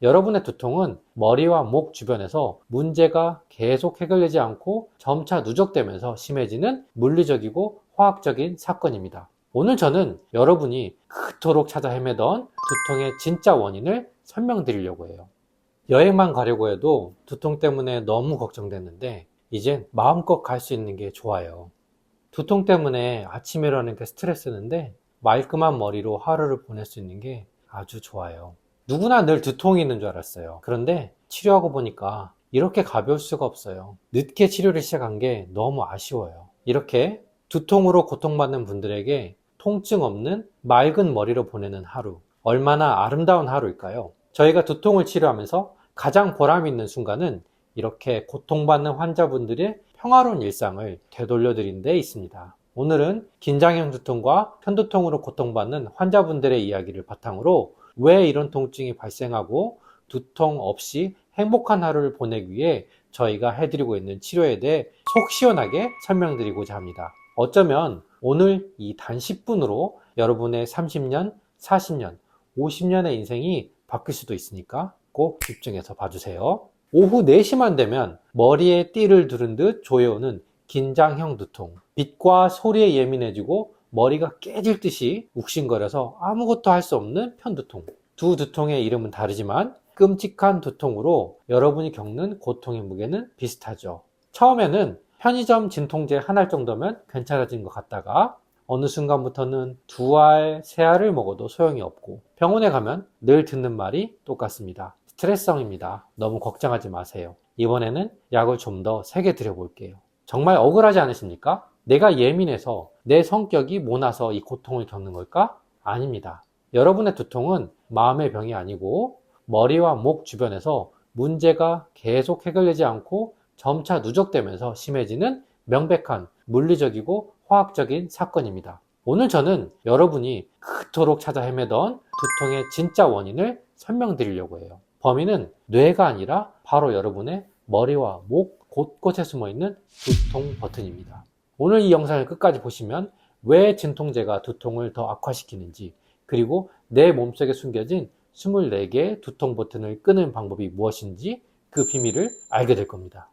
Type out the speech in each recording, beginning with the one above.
여러분의 두통은 머리와 목 주변에서 문제가 계속 해결되지 않고 점차 누적되면서 심해지는 물리적이고 화학적인 사건입니다. 오늘 저는 여러분이 그토록 찾아 헤매던 두통의 진짜 원인을 설명드리려고 해요. 여행만 가려고 해도 두통 때문에 너무 걱정됐는데 이젠 마음껏 갈 수 있는 게 좋아요. 두통 때문에 아침에 일어나는 게 스트레스인데 말끔한 머리로 하루를 보낼 수 있는 게 아주 좋아요. 누구나 늘 두통이 있는 줄 알았어요. 그런데 치료하고 보니까 이렇게 가벼울 수가 없어요. 늦게 치료를 시작한 게 너무 아쉬워요. 이렇게 두통으로 고통받는 분들에게 통증 없는 맑은 머리로 보내는 하루, 얼마나 아름다운 하루일까요? 저희가 두통을 치료하면서 가장 보람 있는 순간은 이렇게 고통받는 환자분들의 평화로운 일상을 되돌려 드린 데 있습니다. 오늘은 긴장형 두통과 편두통으로 고통받는 환자분들의 이야기를 바탕으로 왜 이런 통증이 발생하고 두통 없이 행복한 하루를 보내기 위해 저희가 해드리고 있는 치료에 대해 속 시원하게 설명드리고자 합니다. 어쩌면 오늘 이 단 10분으로 여러분의 30년, 40년, 50년의 인생이 바뀔 수도 있으니까 꼭 집중해서 봐주세요. 오후 4시만 되면 머리에 띠를 두른 듯 조여오는 긴장형 두통, 빛과 소리에 예민해지고 머리가 깨질 듯이 욱신거려서 아무것도 할 수 없는 편두통. 두 두통의 이름은 다르지만 끔찍한 두통으로 여러분이 겪는 고통의 무게는 비슷하죠. 처음에는 편의점 진통제 한 알 정도면 괜찮아진 것 같다가 어느 순간부터는 2알, 3알을 먹어도 소용이 없고 병원에 가면 늘 듣는 말이 똑같습니다. 스트레스성입니다. 너무 걱정하지 마세요. 이번에는 약을 좀 더 세게 드려볼게요. 정말 억울하지 않으십니까? 내가 예민해서 내 성격이 모나서 이 고통을 겪는 걸까? 아닙니다. 여러분의 두통은 마음의 병이 아니고 머리와 목 주변에서 문제가 계속 해결되지 않고 점차 누적되면서 심해지는 명백한 물리적이고 화학적인 사건입니다. 오늘 저는 여러분이 그토록 찾아 헤매던 두통의 진짜 원인을 설명드리려고 해요. 범인은 뇌가 아니라 바로 여러분의 머리와 목 곳곳에 숨어있는 두통 버튼입니다. 오늘 이 영상을 끝까지 보시면 왜 진통제가 두통을 더 악화시키는지, 그리고 내 몸속에 숨겨진 24개의 두통 버튼을 끄는 방법이 무엇인지 그 비밀을 알게 될 겁니다.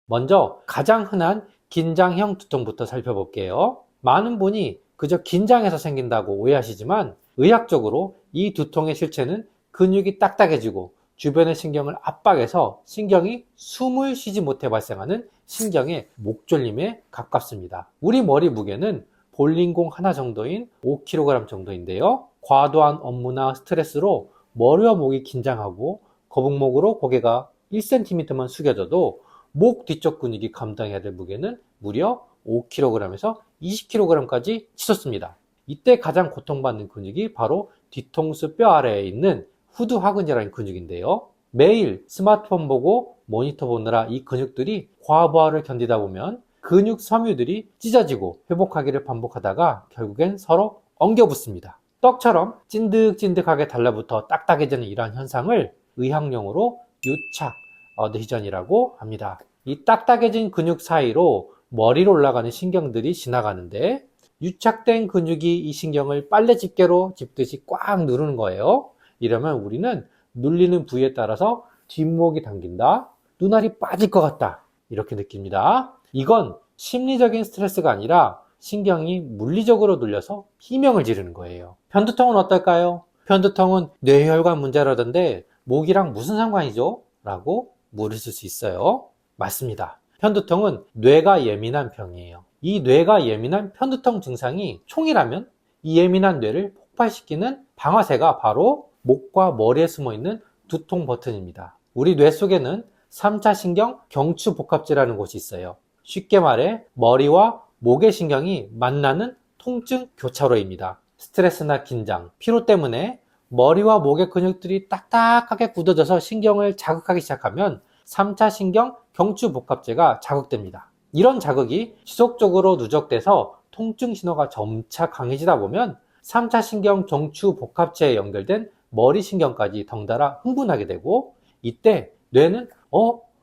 먼저 가장 흔한 긴장형 두통부터 살펴볼게요. 많은 분이 그저 긴장해서 생긴다고 오해하시지만 의학적으로 이 두통의 실체는 근육이 딱딱해지고 주변의 신경을 압박해서 신경이 숨을 쉬지 못해 발생하는 신경의 목졸림에 가깝습니다. 우리 머리 무게는 볼링공 하나 정도인 5kg 정도인데요. 과도한 업무나 스트레스로 머리와 목이 긴장하고 거북목으로 고개가 1cm만 숙여져도 목 뒤쪽 근육이 감당해야 될 무게는 무려 5kg에서 20kg까지 치솟습니다. 이때 가장 고통받는 근육이 바로 뒤통수 뼈 아래에 있는 후두하근이라는 근육인데요. 매일 스마트폰 보고 모니터 보느라 이 근육들이 과부하를 견디다 보면 근육 섬유들이 찢어지고 회복하기를 반복하다가 결국엔 서로 엉겨붙습니다. 떡처럼 찐득찐득하게 달라붙어 딱딱해지는 이러한 현상을 의학용어로 유착 어드히전이라고 합니다. 이 딱딱해진 근육 사이로 머리로 올라가는 신경들이 지나가는데 유착된 근육이 이 신경을 빨래 집게로 집듯이 꽉 누르는 거예요. 이러면 우리는 눌리는 부위에 따라서 뒷목이 당긴다, 눈알이 빠질 것 같다, 이렇게 느낍니다. 이건 심리적인 스트레스가 아니라 신경이 물리적으로 눌려서 비명을 지르는 거예요. 편두통은 어떨까요? 편두통은 뇌혈관 문제라던데 목이랑 무슨 상관이죠? 라고 물으실 수 있어요. 맞습니다. 편두통은 뇌가 예민한 병이에요. 이 뇌가 예민한 편두통 증상이 총이라면 이 예민한 뇌를 폭발시키는 방아쇠가 바로 목과 머리에 숨어있는 두통 버튼입니다. 우리 뇌 속에는 3차 신경 경추복합제라는 곳이 있어요. 쉽게 말해 머리와 목의 신경이 만나는 통증 교차로입니다. 스트레스나 긴장, 피로 때문에 머리와 목의 근육들이 딱딱하게 굳어져서 신경을 자극하기 시작하면 3차 신경 경추복합제가 자극됩니다. 이런 자극이 지속적으로 누적돼서 통증 신호가 점차 강해지다 보면 3차 신경 경추복합체에 연결된 머리 신경까지 덩달아 흥분하게 되고 이때 뇌는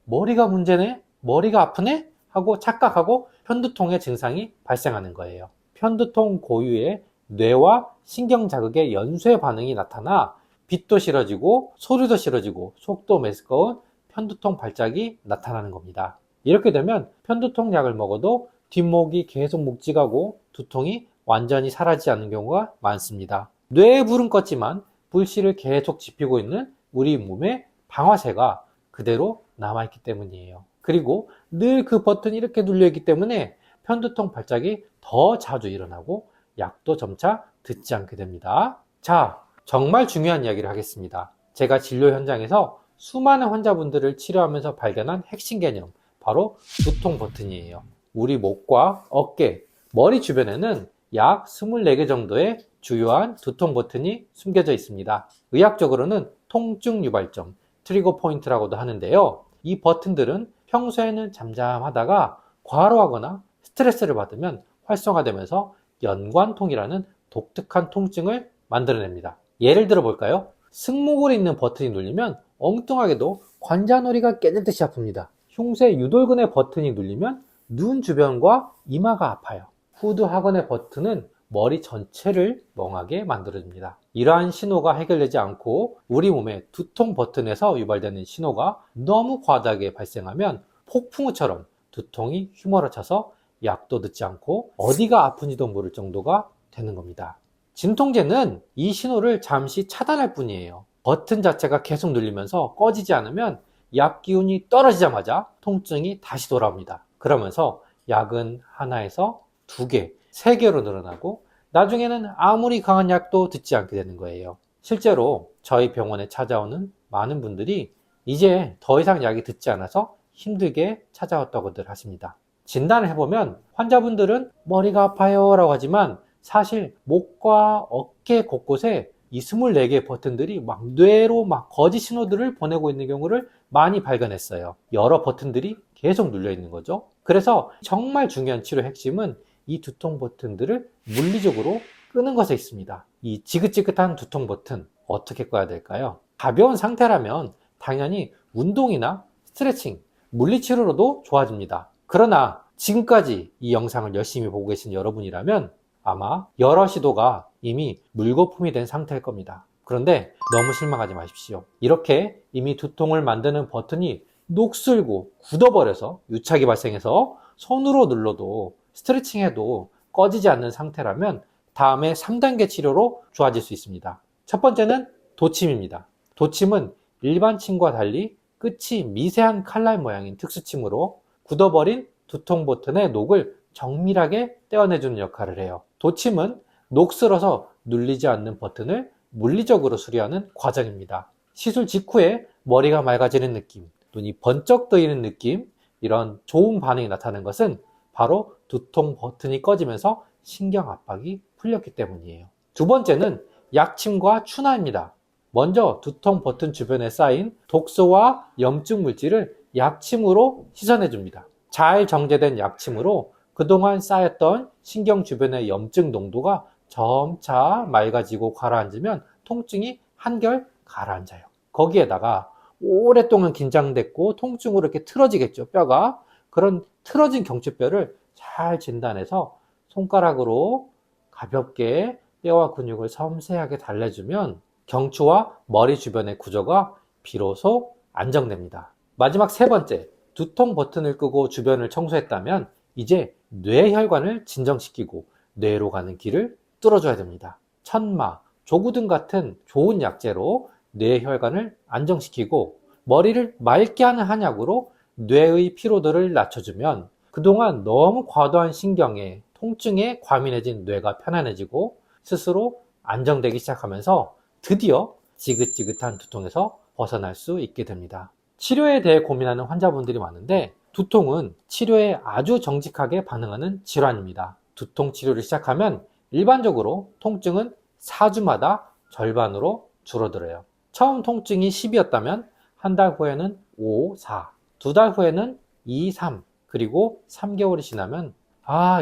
머리가 문제네? 머리가 아프네? 하고 착각하고 편두통의 증상이 발생하는 거예요. 편두통 고유의 뇌와 신경 자극의 연쇄 반응이 나타나 빛도 싫어지고 소리도 싫어지고 속도 메스꺼운 편두통 발작이 나타나는 겁니다. 이렇게 되면 편두통 약을 먹어도 뒷목이 계속 묵직하고 두통이 완전히 사라지지 않는 경우가 많습니다. 뇌의 불은 껐지만 불씨를 계속 지피고 있는 우리 몸의 방아쇠가 그대로 남아있기 때문이에요. 그리고 늘 그 버튼이 이렇게 눌려있기 때문에 편두통 발작이 더 자주 일어나고 약도 점차 듣지 않게 됩니다. 자, 정말 중요한 이야기를 하겠습니다. 제가 진료 현장에서 수많은 환자분들을 치료하면서 발견한 핵심 개념, 바로 두통 버튼이에요. 우리 목과 어깨, 머리 주변에는 약 24개 정도의 주요한 두통 버튼이 숨겨져 있습니다. 의학적으로는 통증 유발점, 트리거 포인트라고도 하는데요. 이 버튼들은 평소에는 잠잠하다가 과로하거나 스트레스를 받으면 활성화되면서 연관통이라는 독특한 통증을 만들어냅니다. 예를 들어 볼까요? 승모근에 있는 버튼이 눌리면 엉뚱하게도 관자놀이가 깨질 듯이 아픕니다. 흉쇄 유돌근의 버튼이 눌리면 눈 주변과 이마가 아파요. 후두 하관의 버튼은 머리 전체를 멍하게 만들어줍니다. 이러한 신호가 해결되지 않고 우리 몸의 두통 버튼에서 유발되는 신호가 너무 과다하게 발생하면 폭풍우처럼 두통이 휘몰아쳐서 약도 듣지 않고 어디가 아픈지도 모를 정도가 되는 겁니다. 진통제는 이 신호를 잠시 차단할 뿐이에요. 버튼 자체가 계속 눌리면서 꺼지지 않으면 약 기운이 떨어지자마자 통증이 다시 돌아옵니다. 그러면서 약은 하나에서 2개, 3개로 늘어나고 나중에는 아무리 강한 약도 듣지 않게 되는 거예요. 실제로 저희 병원에 찾아오는 많은 분들이 이제 더 이상 약이 듣지 않아서 힘들게 찾아왔다고들 하십니다. 진단을 해보면 환자분들은 머리가 아파요 라고 하지만 사실 목과 어깨 곳곳에 이 24개의 버튼들이 막 뇌로 막 거짓 신호들을 보내고 있는 경우를 많이 발견했어요. 여러 버튼들이 계속 눌려 있는 거죠. 그래서 정말 중요한 치료 핵심은 이 두통 버튼들을 물리적으로 끄는 것에 있습니다. 이 지긋지긋한 두통 버튼 어떻게 꺼야 될까요? 가벼운 상태라면 당연히 운동이나 스트레칭, 물리치료로도 좋아집니다. 그러나 지금까지 이 영상을 열심히 보고 계신 여러분이라면 아마 여러 시도가 이미 물거품이 된 상태일 겁니다. 그런데 너무 실망하지 마십시오. 이렇게 이미 두통을 만드는 버튼이 녹슬고 굳어버려서 유착이 발생해서 손으로 눌러도 스트레칭해도 꺼지지 않는 상태라면 다음에 3단계 치료로 좋아질 수 있습니다. 첫 번째는 도침입니다. 도침은 일반 침과 달리 끝이 미세한 칼날 모양인 특수침으로 굳어버린 두통 버튼의 녹을 정밀하게 떼어내주는 역할을 해요. 도침은 녹슬어서 눌리지 않는 버튼을 물리적으로 수리하는 과정입니다. 시술 직후에 머리가 맑아지는 느낌, 눈이 번쩍 뜨이는 느낌, 이런 좋은 반응이 나타나는 것은 바로 두통 버튼이 꺼지면서 신경 압박이 풀렸기 때문이에요. 두 번째는 약침과 추나입니다. 먼저 두통 버튼 주변에 쌓인 독소와 염증 물질을 약침으로 씻어내 줍니다. 잘 정제된 약침으로 그동안 쌓였던 신경 주변의 염증 농도가 점차 맑아지고 가라앉으면 통증이 한결 가라앉아요. 거기에다가 오랫동안 긴장됐고 통증으로 이렇게 틀어지겠죠, 뼈가. 그런 틀어진 경추뼈를 잘 진단해서 손가락으로 가볍게 뼈와 근육을 섬세하게 달래주면 경추와 머리 주변의 구조가 비로소 안정됩니다. 마지막 세 번째, 두통 버튼을 끄고 주변을 청소했다면 이제 뇌혈관을 진정시키고 뇌로 가는 길을 뚫어줘야 됩니다. 천마, 조구등 같은 좋은 약재로 뇌혈관을 안정시키고 머리를 맑게 하는 한약으로 뇌의 피로도를 낮춰주면 그동안 너무 과도한 신경에 통증에 과민해진 뇌가 편안해지고 스스로 안정되기 시작하면서 드디어 지긋지긋한 두통에서 벗어날 수 있게 됩니다. 치료에 대해 고민하는 환자분들이 많은데 두통은 치료에 아주 정직하게 반응하는 질환입니다. 두통 치료를 시작하면 일반적으로 통증은 4주마다 절반으로 줄어들어요. 처음 통증이 10이었다면 한 달 후에는 5, 4, 2달 후에는 2, 3, 그리고 3개월이 지나면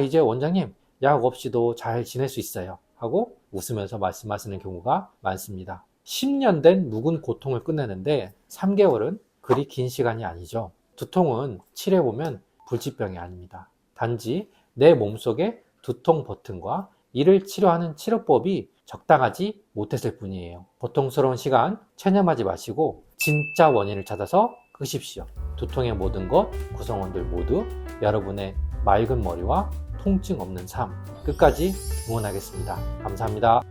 이제 원장님 약 없이도 잘 지낼 수 있어요 하고 웃으면서 말씀하시는 경우가 많습니다. 10년 된 묵은 고통을 끝내는데 3개월은 그리 긴 시간이 아니죠. 두통은 치료해보면 불치병이 아닙니다. 단지 내 몸속의 두통 버튼과 이를 치료하는 치료법이 적당하지 못했을 뿐이에요. 고통스러운 시간 체념하지 마시고 진짜 원인을 찾아서 끄십시오. 두통의 모든 것 구성원들 모두 여러분의 맑은 머리와 통증 없는 삶 끝까지 응원하겠습니다. 감사합니다.